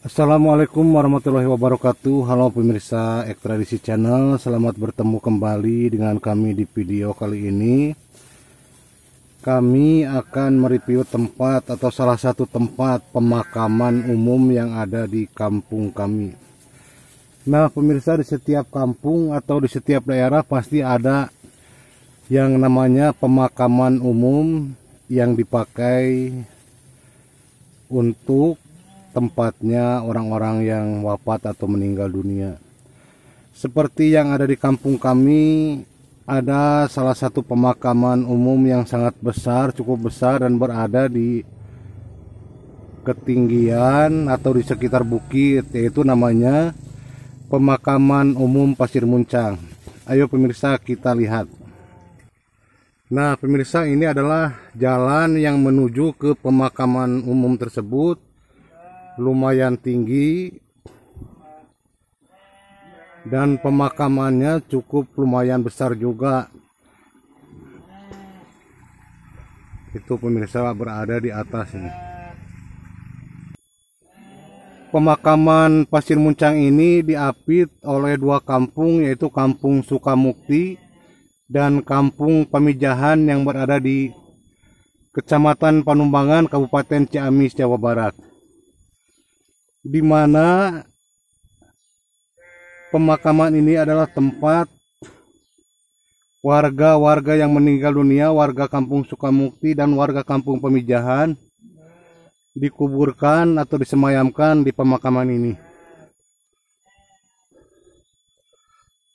Assalamualaikum warahmatullahi wabarakatuh. Halo pemirsa Ekstradisi Channel, selamat bertemu kembali dengan kami di video kali ini. Kami akan mereview tempat atau salah satu tempat pemakaman umum yang ada di kampung kami. Nah pemirsa, di setiap kampung atau di setiap daerah pasti ada yang namanya pemakaman umum yang dipakai untuk tempatnya orang-orang yang wafat atau meninggal dunia. Seperti yang ada di kampung kami, ada salah satu pemakaman umum yang sangat besar, cukup besar, dan berada di ketinggian atau di sekitar bukit, yaitu namanya Pemakaman Umum Pasir Muncang. Ayo pemirsa, kita lihat. Nah pemirsa, ini adalah jalan yang menuju ke pemakaman umum tersebut. Lumayan tinggi dan pemakamannya cukup lumayan besar juga. Itu pemirsa berada di atas ini. Pemakaman Pasir Muncang ini diapit oleh dua kampung, yaitu Kampung Sukamukti dan Kampung Pamijahan yang berada di Kecamatan Panumbangan, Kabupaten Ciamis, Jawa Barat, di mana pemakaman ini adalah tempat warga-warga yang meninggal dunia, warga Kampung Sukamukti dan warga Kampung Pamijahan, dikuburkan atau disemayamkan di pemakaman ini.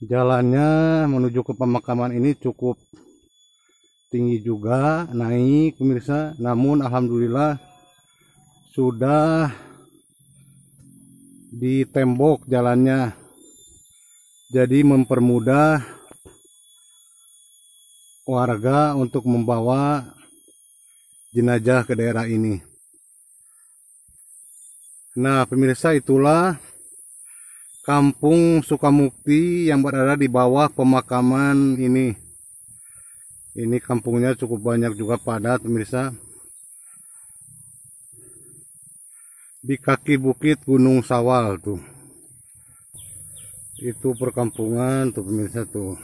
Jalannya menuju ke pemakaman ini cukup tinggi juga, naik pemirsa, namun alhamdulillah sudah di tembok jalannya, jadi mempermudah warga untuk membawa jenazah ke daerah ini. Nah pemirsa, itulah Kampung Sukamukti yang berada di bawah pemakaman ini. Ini kampungnya cukup banyak juga, padat pemirsa, di kaki bukit Gunung Sawal tuh. Itu perkampungan tuh pemirsa tuh.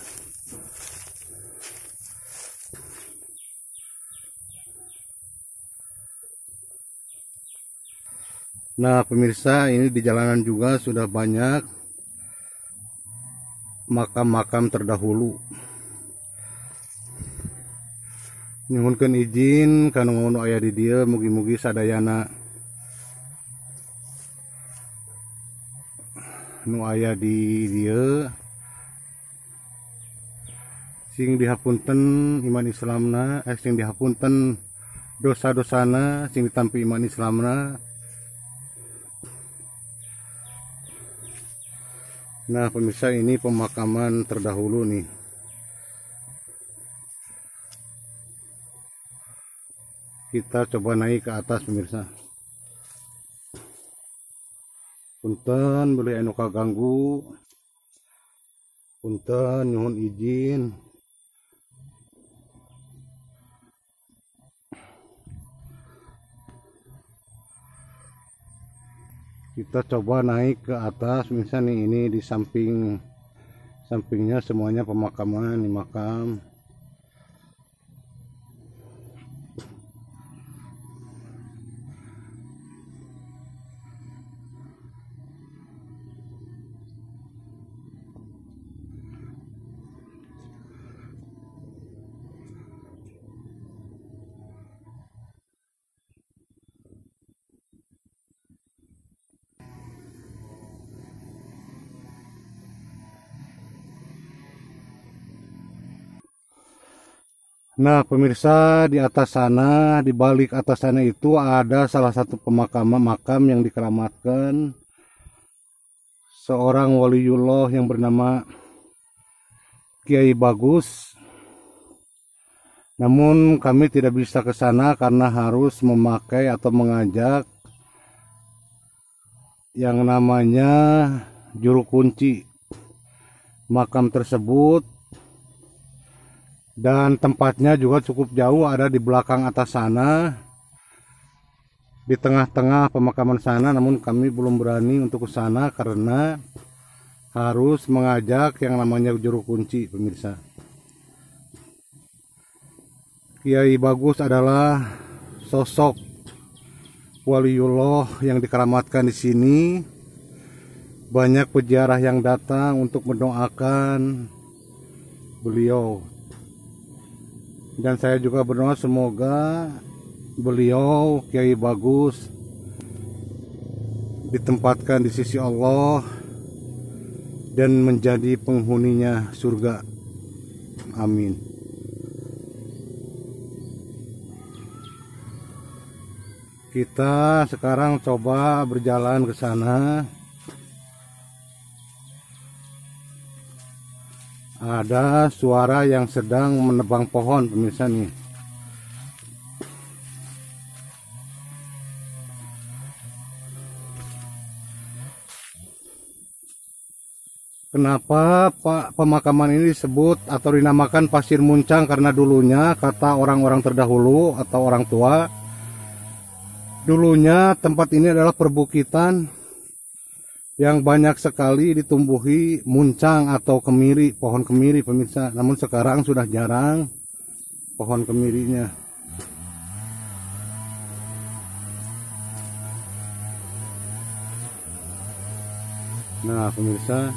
Nah pemirsa, ini di jalanan juga sudah banyak makam-makam terdahulu. Nyuhunkeun izin kana ngono aya di dieu, mugi-mugi sadayana nu aya di dieu sing dihapunten iman Islamna, sing dihapunten dosa-dosana, sing ditampi iman Islamna. Nah pemirsa, ini pemakaman terdahulu nih. Kita coba naik ke atas pemirsa. Punten boleh anu kaganggu, punten nyuhun izin. Kita coba naik ke atas misalnya nih, ini di sampingnya semuanya pemakaman, ini makam. Nah pemirsa, di atas sana, di balik atas sana itu ada salah satu makam yang dikeramatkan seorang waliullah yang bernama Kiai Bagus. Namun kami tidak bisa ke sana karena harus memakai atau mengajak yang namanya juru kunci makam tersebut. Dan tempatnya juga cukup jauh, ada di belakang atas sana. di tengah-tengah pemakaman sana, namun kami belum berani untuk ke sana karena harus mengajak yang namanya juru kunci, pemirsa. Kiai Bagus adalah sosok waliullah yang dikeramatkan di sini. Banyak peziarah yang datang untuk mendoakan beliau. Dan saya juga berdoa semoga beliau, Kiai Bagus, ditempatkan di sisi Allah dan menjadi penghuninya surga. Amin. Kita sekarang coba berjalan ke sana. Ada suara yang sedang menebang pohon, pemirsa nih. Kenapa pemakaman ini disebut atau dinamakan Pasir Muncang? Karena dulunya kata orang-orang terdahulu atau orang tua, dulunya tempat ini adalah perbukitan yang banyak sekali ditumbuhi muncang atau kemiri, pohon kemiri, pemirsa. Namun sekarang sudah jarang pohon kemirinya. Nah, pemirsa,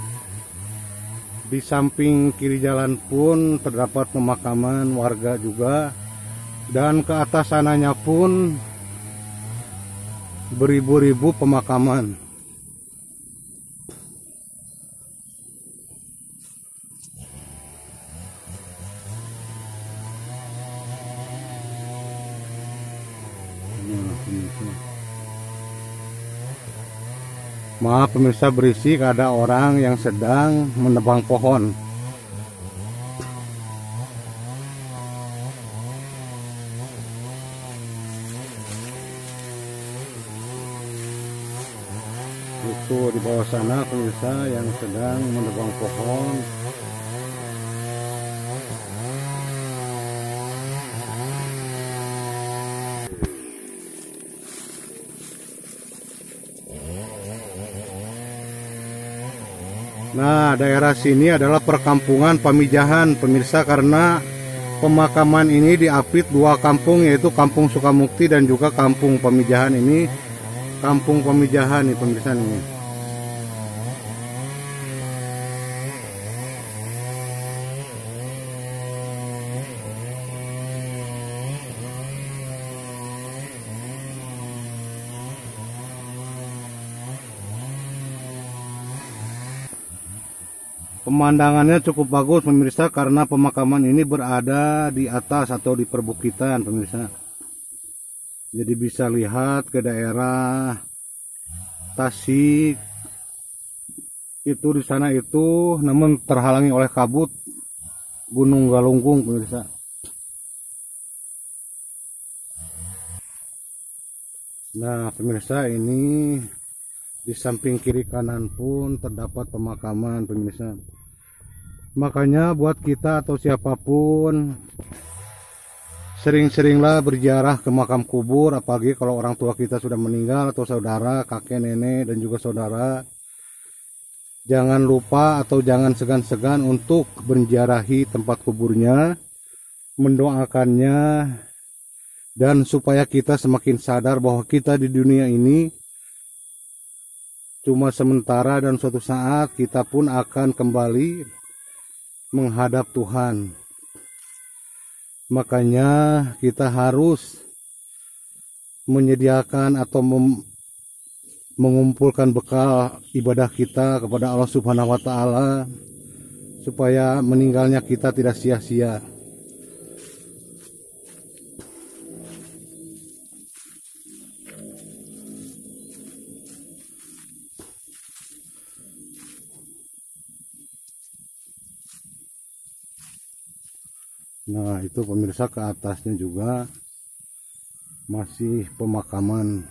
di samping kiri jalan pun terdapat pemakaman warga juga, dan ke atas sananya pun beribu-ribu pemakaman. Maaf pemirsa, berisik, ada orang yang sedang menebang pohon. Itu di bawah sana pemirsa yang sedang menebang pohon. Nah, daerah sini adalah perkampungan Pamijahan, pemirsa, karena pemakaman ini diapit dua kampung, yaitu Kampung Sukamukti dan juga Kampung Pamijahan. Ini Kampung Pamijahan nih, pemirsa nih. Pemandangannya cukup bagus pemirsa, karena pemakaman ini berada di atas atau di perbukitan, pemirsa. Jadi bisa lihat ke daerah Tasik itu di sana itu, namun terhalangi oleh kabut Gunung Galunggung, pemirsa. Nah, pemirsa, ini di samping kiri kanan pun terdapat pemakaman, pemirsa. Makanya buat kita atau siapapun, sering-seringlah berziarah ke makam kubur, apalagi kalau orang tua kita sudah meninggal atau saudara, kakek, nenek, dan juga saudara. Jangan lupa atau jangan segan-segan untuk menziarahi tempat kuburnya, mendoakannya, dan supaya kita semakin sadar bahwa kita di dunia ini cuma sementara dan suatu saat kita pun akan kembali menghadap Tuhan. Makanya kita harus menyediakan atau mengumpulkan bekal ibadah kita kepada Allah Subhanahu wa Ta'ala, supaya meninggalnya kita tidak sia-sia. Nah, itu pemirsa, ke atasnya juga masih pemakaman.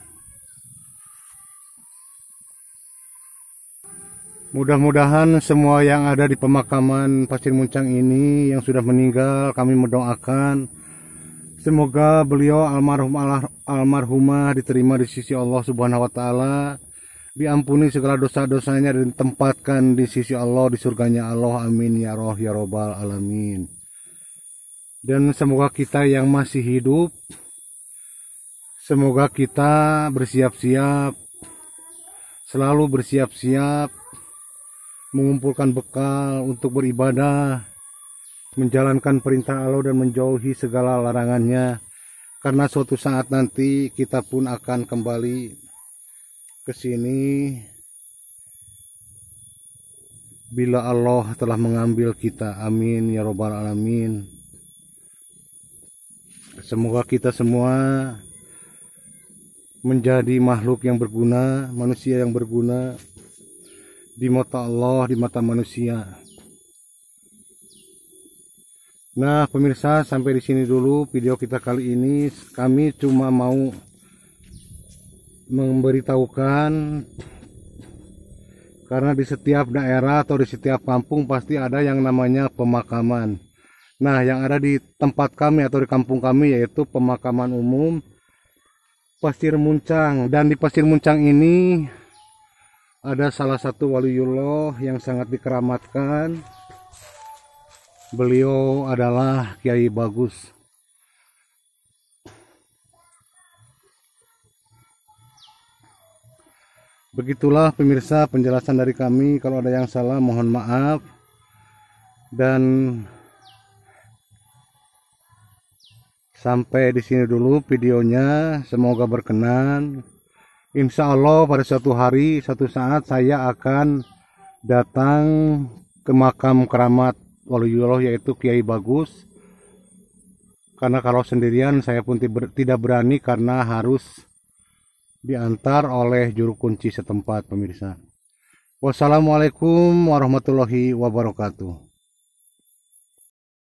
Mudah-mudahan semua yang ada di pemakaman Pasir Muncang ini yang sudah meninggal, kami mendoakan Semoga beliau almarhumah diterima di sisi Allah Subhanahu wa taala, diampuni segala dosa-dosanya dan ditempatkan di sisi Allah di surganya Allah. Amin ya roh ya robbal alamin. Dan semoga kita yang masih hidup, semoga kita bersiap-siap, selalu bersiap-siap mengumpulkan bekal untuk beribadah, menjalankan perintah Allah dan menjauhi segala larangannya, karena suatu saat nanti kita pun akan kembali ke sini bila Allah telah mengambil kita. Amin ya robbal alamin. Semoga kita semua menjadi makhluk yang berguna, manusia yang berguna di mata Allah, di mata manusia. Nah, pemirsa, sampai di sini dulu video kita kali ini. Kami cuma mau memberitahukan, karena di setiap daerah atau di setiap kampung pasti ada yang namanya pemakaman. Nah, yang ada di tempat kami atau di kampung kami yaitu pemakaman umum Pasir Muncang. Dan di Pasir Muncang ini ada salah satu waliullah yang sangat dikeramatkan. Beliau adalah Kiai Bagus. Begitulah pemirsa penjelasan dari kami. Kalau ada yang salah mohon maaf. Dan sampai di sini dulu videonya. Semoga berkenan. Insya Allah pada suatu hari, suatu saat saya akan datang ke makam keramat waliullah yaitu Kiai Bagus. Karena kalau sendirian saya pun tidak berani karena harus diantar oleh juru kunci setempat pemirsa. Wassalamualaikum warahmatullahi wabarakatuh.